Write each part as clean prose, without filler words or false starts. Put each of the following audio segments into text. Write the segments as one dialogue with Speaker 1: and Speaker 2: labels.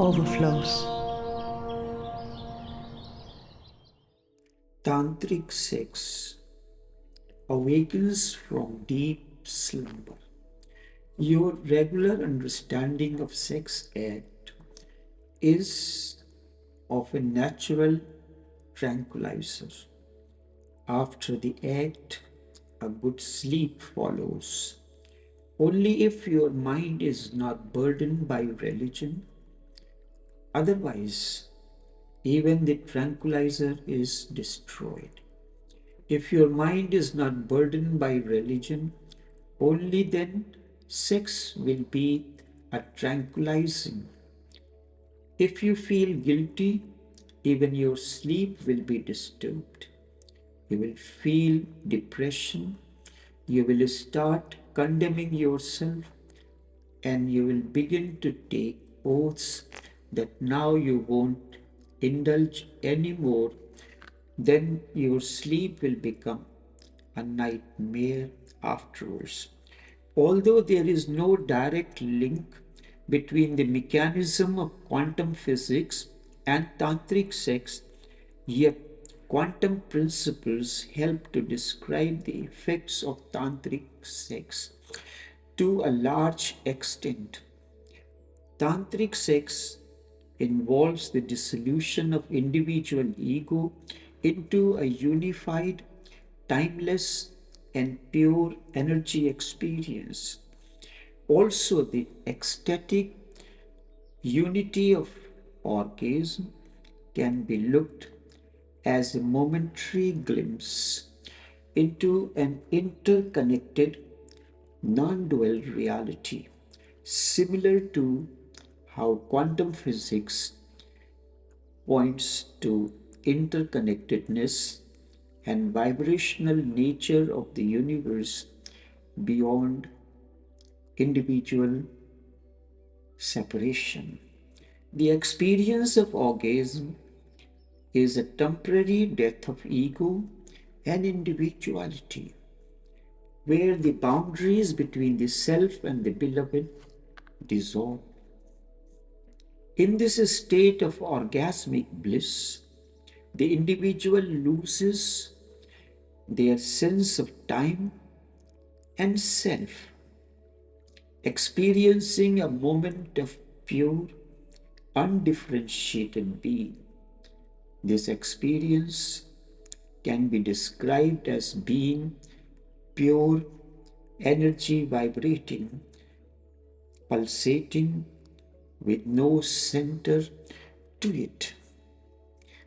Speaker 1: Overflows.
Speaker 2: Tantric sex awakens from deep slumber. Your regular understanding of sex act is of a natural tranquilizer. After the act, a good sleep follows. Only if your mind is not burdened by religion. Otherwise, even the tranquilizer is destroyed. If your mind is not burdened by religion, only then sex will be a tranquilizing. If you feel guilty, even your sleep will be disturbed. You will feel depression. You will start condemning yourself and you will begin to take oaths that now you won't indulge anymore. Then your sleep will become a nightmare afterwards. Although there is no direct link between the mechanism of quantum physics and tantric sex, yet quantum principles help to describe the effects of tantric sex to a large extent. Tantric sex involves the dissolution of individual ego into a unified, timeless, and pure energy experience. Also, the ecstatic unity of orgasm can be looked as a momentary glimpse into an interconnected, non-dual reality, similar to how quantum physics points to interconnectedness and vibrational nature of the universe beyond individual separation. The experience of orgasm is a temporary death of ego and individuality, where the boundaries between the self and the beloved dissolve. In this state of orgasmic bliss, the individual loses their sense of time and self, experiencing a moment of pure, undifferentiated being. This experience can be described as being pure energy vibrating, pulsating with no center to it.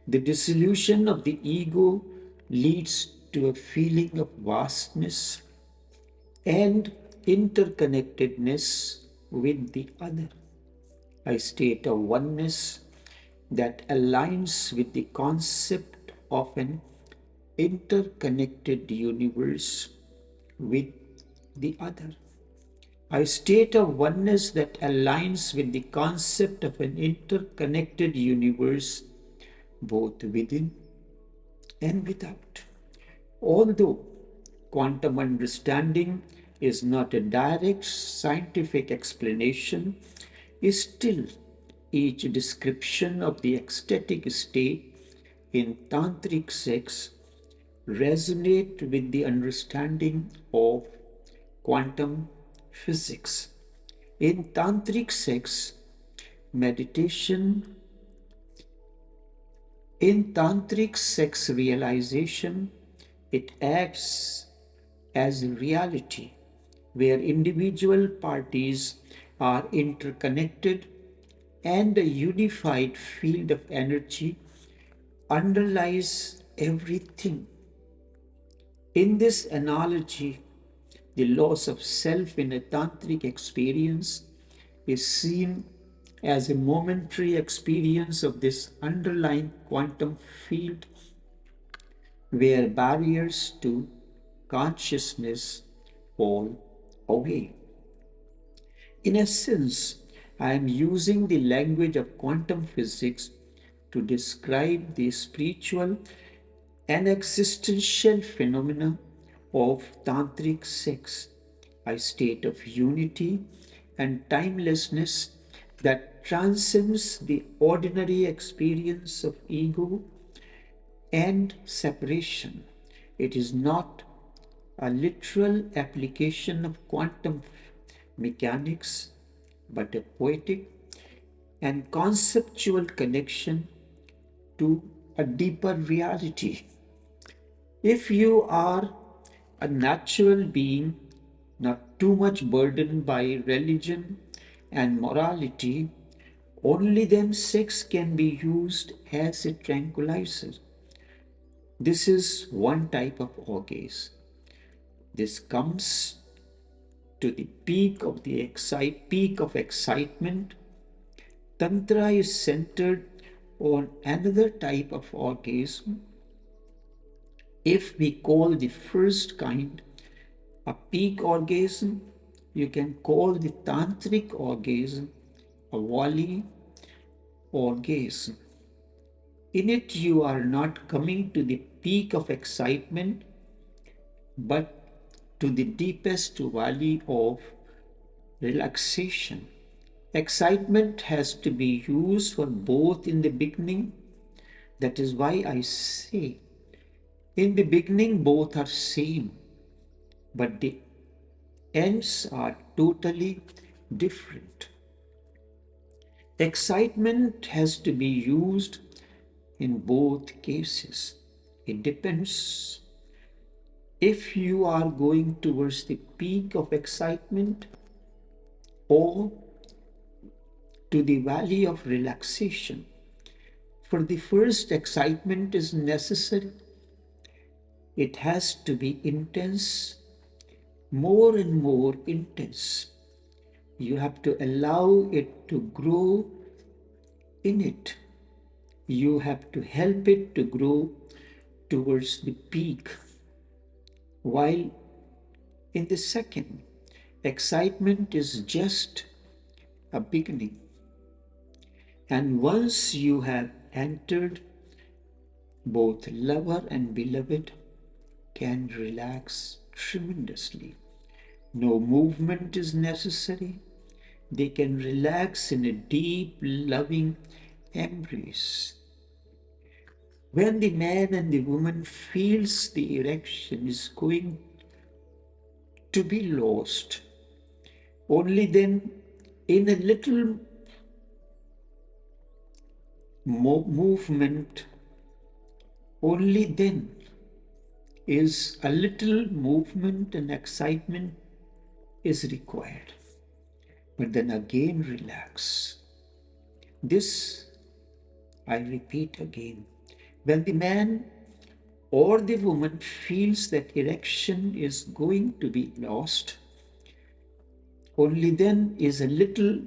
Speaker 2: The dissolution of the ego leads to a feeling of vastness and interconnectedness with the other, a state of oneness that aligns with the concept of an interconnected universe with the other. A state of oneness that aligns with the concept of an interconnected universe both within and without. Although quantum understanding is not a direct scientific explanation, still each description of the ecstatic state in tantric sex resonate with the understanding of quantum physics. In tantric sex, meditation, in tantric sex realization, it acts as reality where individual parties are interconnected and a unified field of energy underlies everything. In this analogy, the loss of self in a tantric experience is seen as a momentary experience of this underlying quantum field where barriers to consciousness fall away. In essence, I am using the language of quantum physics to describe the spiritual and existential phenomena of tantric sex, a state of unity and timelessness that transcends the ordinary experience of ego and separation. It is not a literal application of quantum mechanics, but a poetic and conceptual connection to a deeper reality. If you are a natural being, not too much burdened by religion and morality, only then sex can be used as a tranquilizer. This is one type of orgasm. This comes to the peak of excitement. Tantra is centered on another type of orgasm. If we call the first kind a peak orgasm, you can call the tantric orgasm a valley orgasm. In it, you are not coming to the peak of excitement, but to the deepest valley of relaxation. Excitement has to be used for both in the beginning. That is why I say, in the beginning, both are same, but the ends are totally different. Excitement has to be used in both cases. It depends if you are going towards the peak of excitement or to the valley of relaxation. For the first, excitement is necessary. It has to be intense, more and more intense. You have to allow it to grow in it. You have to help it to grow towards the peak. While in the second, excitement is just a beginning. And once you have entered, both lover and beloved can relax tremendously. No movement is necessary. They can relax in a deep, loving embrace. When the man and the woman feels the erection is going to be lost, only then in a little movement, only then is a little movement and excitement is required. But then again relax. This, I repeat again, when the man or the woman feels that erection is going to be lost, only then is a little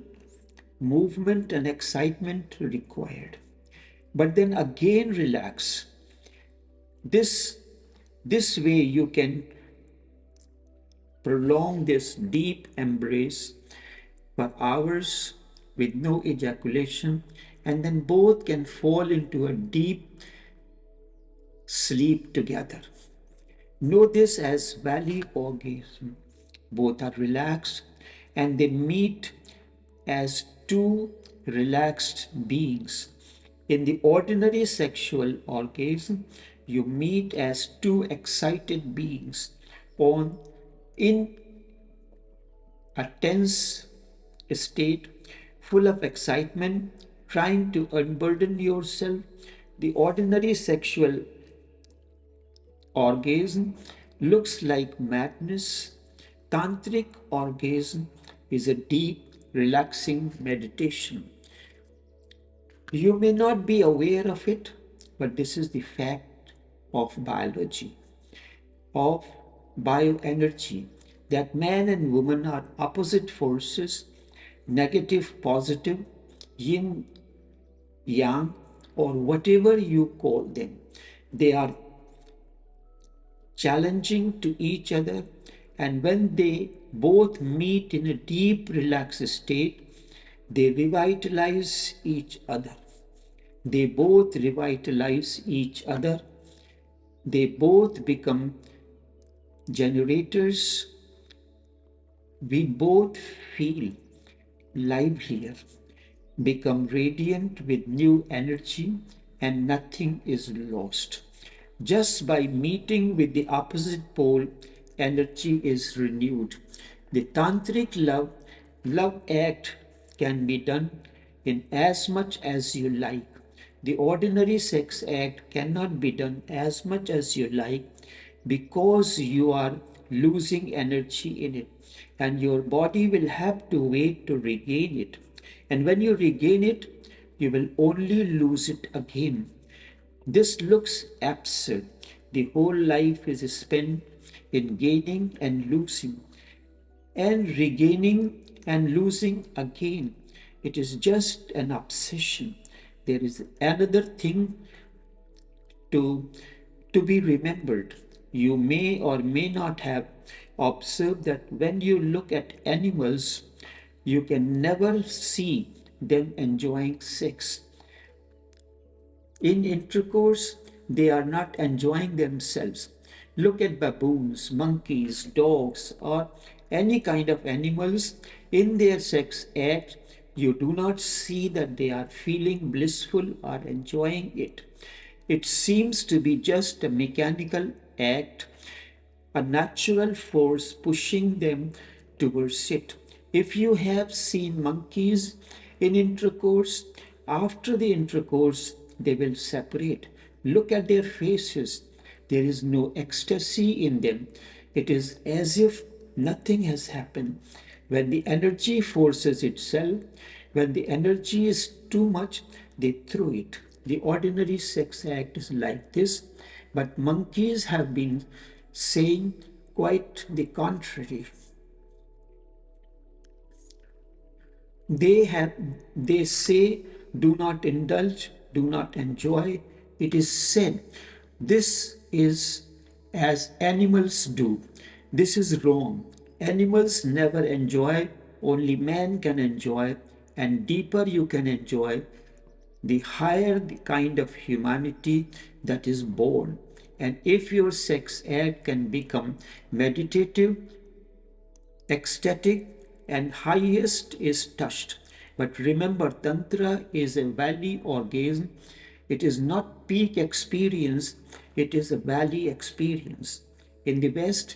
Speaker 2: movement and excitement required. But then again relax. This way you can prolong this deep embrace for hours with no ejaculation, and then both can fall into a deep sleep together. Know this as valley orgasm. Both are relaxed and they meet as two relaxed beings. In the ordinary sexual orgasm, you meet as two excited beings in a tense state, full of excitement, trying to unburden yourself. The ordinary sexual orgasm looks like madness. Tantric orgasm is a deep, relaxing meditation. You may not be aware of it, but this is the fact of biology, of bioenergy, that man and woman are opposite forces, negative, positive, yin, yang, or whatever you call them. They are challenging to each other, and when they both meet in a deep, relaxed state, they revitalize each other. They both revitalize each other. They both become generators. We both feel livelier. become radiant with new energy, and nothing is lost. Just by meeting with the opposite pole, energy is renewed. The tantric love act can be done in as much as you like. The ordinary sex act cannot be done as much as you like because you are losing energy in it, and your body will have to wait to regain it. And when you regain it, you will only lose it again. This looks absurd. The whole life is spent in gaining and losing, and regaining and losing again. It is just an obsession. There is another thing to, to be remembered. You may or may not have observed that when you look at animals, you can never see them enjoying sex. In intercourse, they are not enjoying themselves. Look at baboons, monkeys, dogs, or any kind of animals in their sex act. You do not see that they are feeling blissful or enjoying it. It seems to be just a mechanical act, a natural force pushing them towards it. If you have seen monkeys in intercourse, after the intercourse, they will separate. Look at their faces. There is no ecstasy in them. It is as if nothing has happened. When the energy forces itself, when the energy is too much, they throw it. The ordinary sex act is like this, but monkeys have been saying quite the contrary. They say, do not indulge, do not enjoy. It is said, this is as animals do. This is wrong. Animals never enjoy, only man can enjoy, and deeper you can enjoy, the higher the kind of humanity that is born. And if your sex act can become meditative, ecstatic, and highest is touched. But remember, Tantra is a valley orgasm. It is not peak experience, it is a valley experience. In the West,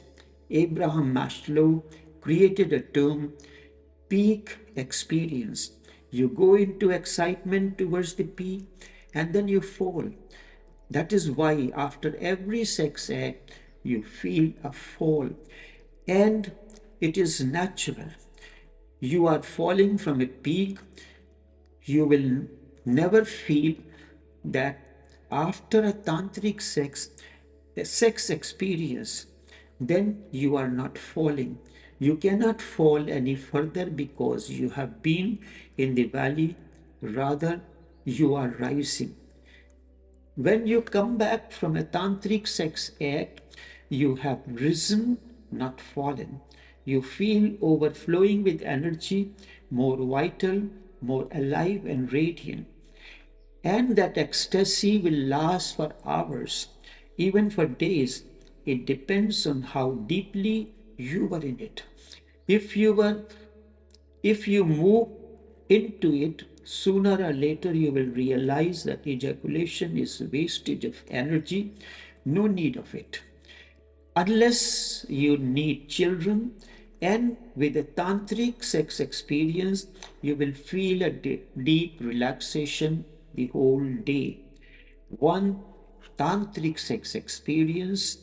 Speaker 2: Abraham Maslow created a term, peak experience. You go into excitement towards the peak and then you fall. That is why after every sex act, you feel a fall. And it is natural. You are falling from a peak. You will never feel that after a tantric a sex experience, then you are not falling. You cannot fall any further because you have been in the valley, rather, you are rising. When you come back from a tantric sex act, you have risen, not fallen. You feel overflowing with energy, more vital, more alive and radiant. And that ecstasy will last for hours, even for days. It depends on how deeply you were in it. If you were if you move into it, sooner or later you will realize that ejaculation is wastage of energy, no need of it. Unless you need children, and with a tantric sex experience, you will feel a deep relaxation the whole day. One tantric sex experience,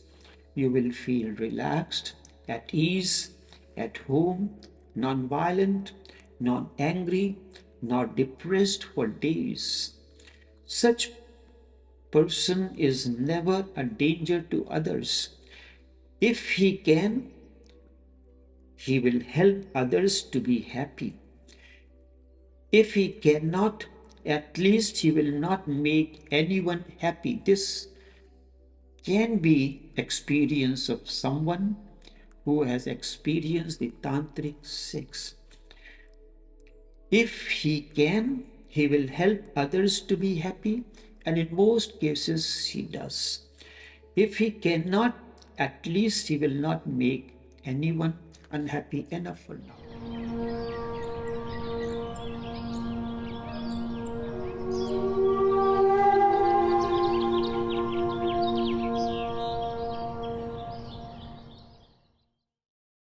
Speaker 2: you will feel relaxed, at ease, at home, non-violent, non-angry, not depressed for days. Such person is never a danger to others. If he can, he will help others to be happy. If he cannot, at least he will not make anyone happy. This can be experience of someone who has experienced the tantric sex. If he can, he will help others to be happy, and in most cases he does. If he cannot, at least he will not make anyone unhappy. Enough for now.